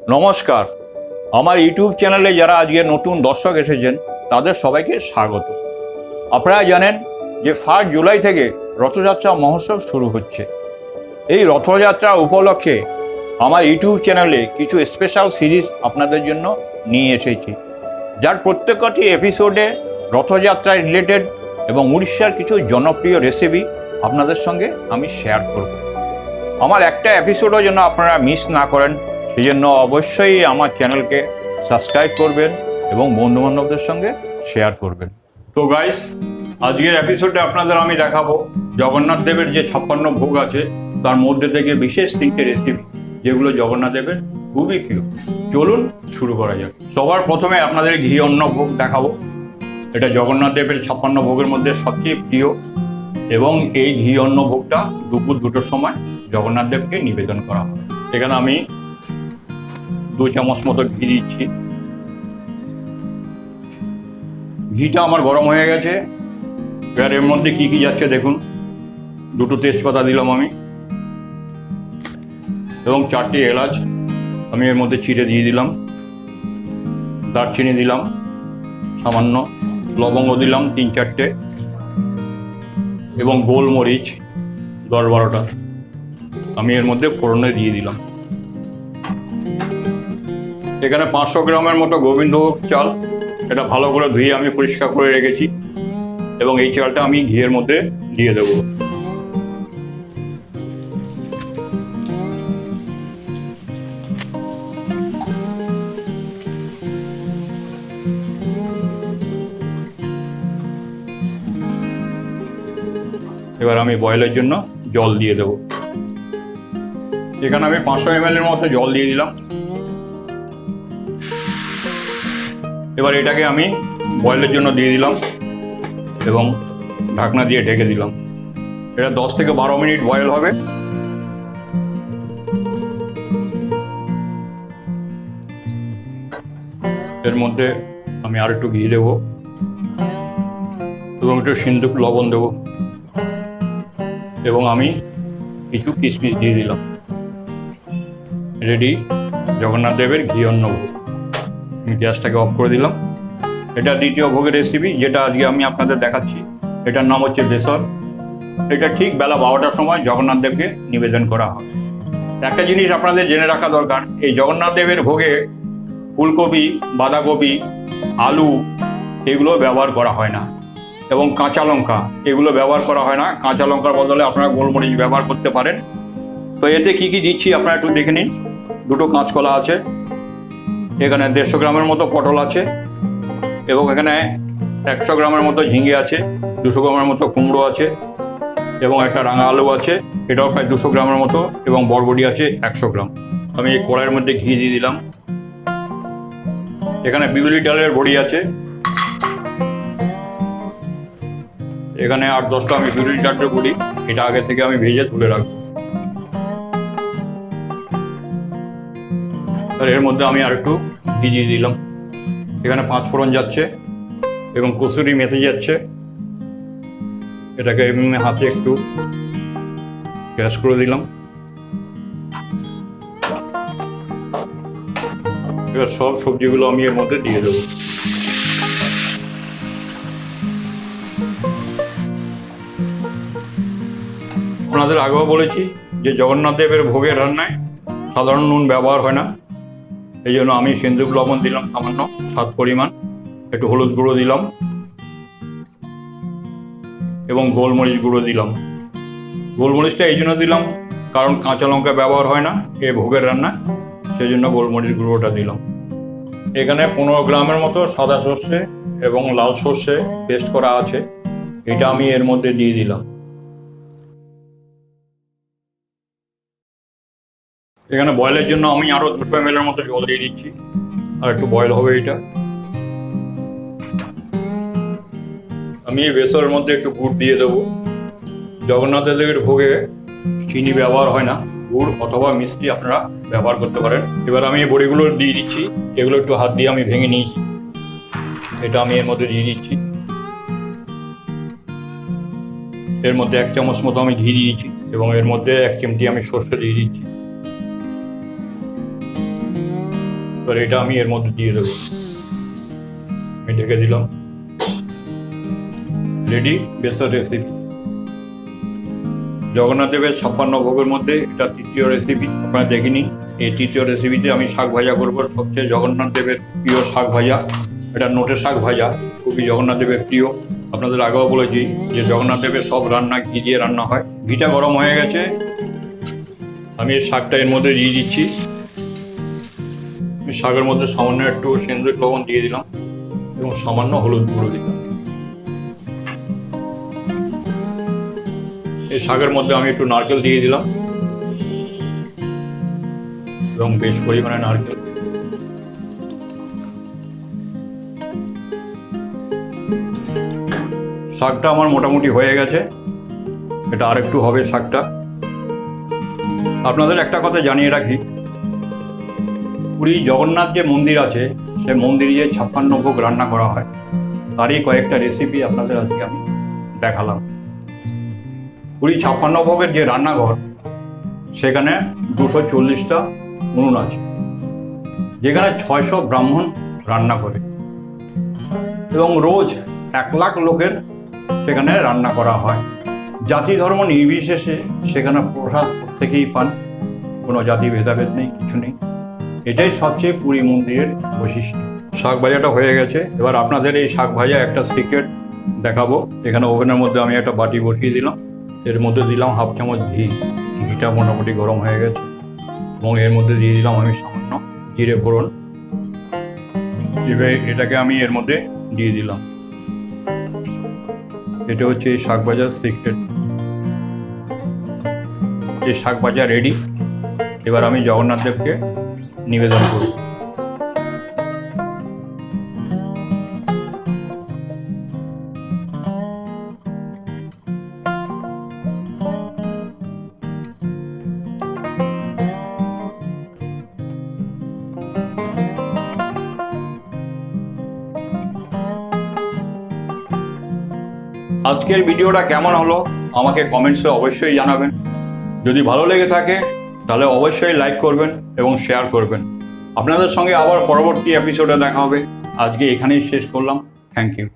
নমস্কার, আমার ইউটিউব চ্যানেলে যারা আজকে নতুন দর্শক এসেছেন তাদের সবাইকে স্বাগত। আপনারা জানেন যে 1 জুলাই থেকে রথযাত্রা মহোৎসব শুরু হচ্ছে। এই রথযাত্রা উপলক্ষে আমার ইউটিউব চ্যানেলে কিছু স্পেশাল সিরিজ আপনাদের জন্য নিয়ে এসেছি, যার প্রত্যেকটি এপিসোডে রথযাত্রা রিলেটেড এবং উড়িষ্যার কিছু জনপ্রিয় রেসিপি আপনাদের সঙ্গে আমি শেয়ার করব। আমার একটা এপিসোডও যেন আপনারা মিস না করেন, সেই জন্য অবশ্যই আমার চ্যানেলকে সাবস্ক্রাইব করবেন এবং বন্ধুবান্ধবদের সঙ্গে শেয়ার করবেন। তো গাইস, আজকের এপিসোডে আপনাদের আমি দেখাবো জগন্নাথ দেবের যে 56 ভোগ আছে তার মধ্যে থেকে বিশেষ 3টে রেসিপি, যেগুলো জগন্নাথ দেবের খুবই প্রিয়। চলুন শুরু করা যাক। সবার প্রথমে আপনাদের ঘি অন্ন ভোগ দেখাবো। এটা জগন্নাথ দেবের 56 ভোগের মধ্যে সবচেয়ে প্রিয়, এবং এই ঘি অন্ন ভোগটা দুপুর 2টোর সময় জগন্নাথ দেবকে নিবেদন করা হয়। এখানে আমি 2 চামচ মতো ঘি দিচ্ছি। ঘিটা আমার গরম হয়ে গেছে। এবার এর মধ্যে কি কি যাচ্ছে দেখুন। 2টো তেজপাতা দিলাম আমি, এবং 4টে এলাচ আমি এর মধ্যে চিড়ে দিয়ে দিলাম। দারচিনি দিলাম সামান্য, লবঙ্গ দিলাম 3-4টে, এবং গোলমরিচ 10-12টা আমি এর মধ্যে ফোড়নে দিয়ে দিলাম। এখানে 500 গ্রামের মতো গোবিন্দভোগ চাল, এটা ভালো করে ধুয়ে আমি পরিষ্কার করে রেখেছি, এবং এই চালটা আমি ঘিয়ের মধ্যে দিয়ে দেব। এবার আমি বয়েলের জন্য জল দিয়ে দেব। এখানে আমি 500 ml এর মতো জল দিয়ে দিলাম। এবার এটাকে আমি বয়েলের জন্য দিয়ে দিলাম এবং ঢাকনা দিয়ে ঢেকে দিলাম। এটা 10 থেকে 12 মিনিট বয়েল হবে। এর মধ্যে আমি আর একটু ঘি দেবো এবং একটু সিন্দুক লবণ দেবো, এবং আমি কিছু কিশমিশ দিয়ে দিলাম। রেডি জগন্নাথ দেবের ঘি অন্ন ভোগ। আমি গ্যাসটাকে অফ করে দিলাম। এটা দ্বিতীয় ভোগের রেসিপি, যেটা আজকে আমি আপনাদের দেখাচ্ছি। এটার নাম হচ্ছে বেসর। এটা ঠিক বেলা 12টার সময় জগন্নাথ দেবকে নিবেদন করা হয়। একটা জিনিস আপনাদের জেনে রাখা দরকার, এই জগন্নাথ দেবের ভোগে ফুলকপি, বাঁধাকপি, আলু এগুলো ব্যবহার করা হয় না, এবং কাঁচা লঙ্কা এগুলো ব্যবহার করা হয় না। কাঁচা লঙ্কার বদলে আপনারা গোলমরিচ ব্যবহার করতে পারেন। তো এতে কি কি দিচ্ছি আপনারা একটু দেখে নিন। 2টো কাঁচকলা আছে, এখানে 150 গ্রামের মতো পটল আছে, এবং এখানে 100 গ্রামের মতো ঝিঙে আছে, 200 গ্রামের মতো কুমড়ো আছে, এবং একটা রাঙা আলু আছে, এটাও প্রায় 200 গ্রামের মতো, এবং বরবটি আছে 100 গ্রাম। আমি এই কড়াইয়ের মধ্যে ঘি দিয়ে দিলাম। এখানে বিউলি ডালের বড়ি আছে, এখানে 8-10টা আমি বিউলি ডালের বড়ি, এটা আগে থেকে আমি ভেজে তুলে রাখবো। আর এর মধ্যে আমি আর একটু ঘি দিয়ে দিলাম। এখানে 5 ফোড়ন যাচ্ছে এবং কসুরি মেথি যাচ্ছে। এটাকে এমনি হাতে একটু গ্যাস করে দিলাম। এবার সব সবজিগুলো আমি এর মধ্যে দিয়ে দেবো। আপনাদের আগেও বলেছি যে জগন্নাথ দেবের ভোগের রান্নায় সাধারণ নুন ব্যবহার হয় না, এই জন্য আমি সিন্দুক লবণ দিলাম সামান্য স্বাদ পরিমাণ, একটু হলুদ গুঁড়ো দিলাম, এবং গোলমরিচ গুঁড়ো দিলাম। গোলমরিচটা এই জন্য দিলাম কারণ কাঁচা লঙ্কা ব্যবহার হয় না এই ভোগের রান্না, সেই জন্য গোলমরিচ গুঁড়োটা দিলাম। এখানে 15 গ্রামের মতো সাদা সর্ষে এবং লাল সর্ষে পেস্ট করা আছে, এটা আমি এর মধ্যে দিয়ে দিলাম। এখানে বয়েলের জন্য আমি আরো 200 ml এর মতো জল দিয়ে দিচ্ছি, আর একটু বয়েল হবে এটা। আমি এই বেসরের মধ্যে একটু গুড় দিয়ে দেবো। জগন্নাথ দেবের ভোগে চিনি ব্যবহার হয় না, গুড় অথবা মিষ্টি আপনারা ব্যবহার করতে পারেন। এবার আমি এই বড়িগুলো দিয়ে দিচ্ছি, এগুলো একটু হাত দিয়ে আমি ভেঙে নিয়েছি, এটা আমি এর মধ্যে দিয়ে দিচ্ছি। এর মধ্যে 1 চামচ মতো আমি ঘি দিয়েছি, এবং এর মধ্যে 1 চিমটি আমি সর্ষে দিয়ে দিচ্ছি। এবার এটা আমি এর মধ্যে দিয়ে দেবো। আমি ঢেকে দিলাম। Ready বেসার recipe. জগন্নাথ দেবের 56 ভোগের মধ্যে এটা তৃতীয় রেসিপি। আপনারা দেখে নিন। এই তৃতীয় রেসিপিতে আমি শাক ভাজা করবো। সবচেয়ে জগন্নাথ দেবের প্রিয় শাক ভাজা, এটা নোটে শাক ভাজা, খুবই জগন্নাথ দেবের প্রিয়। আপনাদের আগেও বলেছি যে জগন্নাথ দেবের সব রান্না ঘি দিয়ে রান্না হয়। ঘিটা গরম হয়ে গেছে, আমি এই শাকটা এর মধ্যে দিয়ে দিচ্ছি। শাকের মধ্যে সামান্য একটু সেন্দুর লবণ দিয়ে দিলাম এবং সামান্য হলুদ গুঁড়ো দিলাম। এই শাকের মধ্যে আমি একটু নারকেল দিয়ে দিলাম এবং বেশ পরিমাণে নারকেল। শাকটা আমার মোটামুটি হয়ে গেছে, এটা আরেকটু হবে শাকটা। আপনাদের একটা কথা জানিয়ে রাখি, পুরী জগন্নাথ যে মন্দির আছে সে মন্দিরে যে 56 ভোগ রান্না করা হয় তারই কয়েকটা রেসিপি আপনাদের আজকে আমি দেখালাম। পুরী 56 ভোগের যে রান্নাঘর সেখানে 240টা উনুন আছে, যেখানে 600 ব্রাহ্মণ রান্না করে এবং রোজ 1 লাখ লোকের সেখানে রান্না করা হয়। জাতি ধর্ম নির্বিশেষে সেখানে প্রসাদ প্রত্যেকেই পান, কোনো জাতি ভেদাভেদ নেই, কিছু নেই। এটাই সবচেয়ে পুরী মন্দিরের বৈশিষ্ট্য। শাক ভাজাটা হয়ে গেছে, এবার আপনাদের এই শাক ভাজা একটা সিক্রেট দেখাবো। এখানে ওভেনের মধ্যে আমি একটা বাটি বসিয়ে দিলাম, এর মধ্যে দিলাম 1/2 চামচ ঘি। ঘিটা মোটামুটি গরম হয়ে গেছে এবং এর মধ্যে দিয়ে দিলাম আমি সামান্য জিরে ফোড়ন। এবার এটাকে আমি এর মধ্যে দিয়ে দিলাম। এটা হচ্ছে এই শাক ভাজার সিক্রেট। এই শাক ভাজা রেডি। এবার আমি জগন্নাথ দেবকে নিবেদন করব। আজকের ভিডিওটা কেমন হলো আমাকে কমেন্টসে অবশ্যই জানাবেন। যদি ভালো লেগে থাকে তাহলে অবশ্যই লাইক করবেন এবং শেয়ার করবেন। আপনাদের সঙ্গে আবার পরবর্তী এপিসোডে দেখা হবে। আজকে এখানেই শেষ করলাম। Thank you.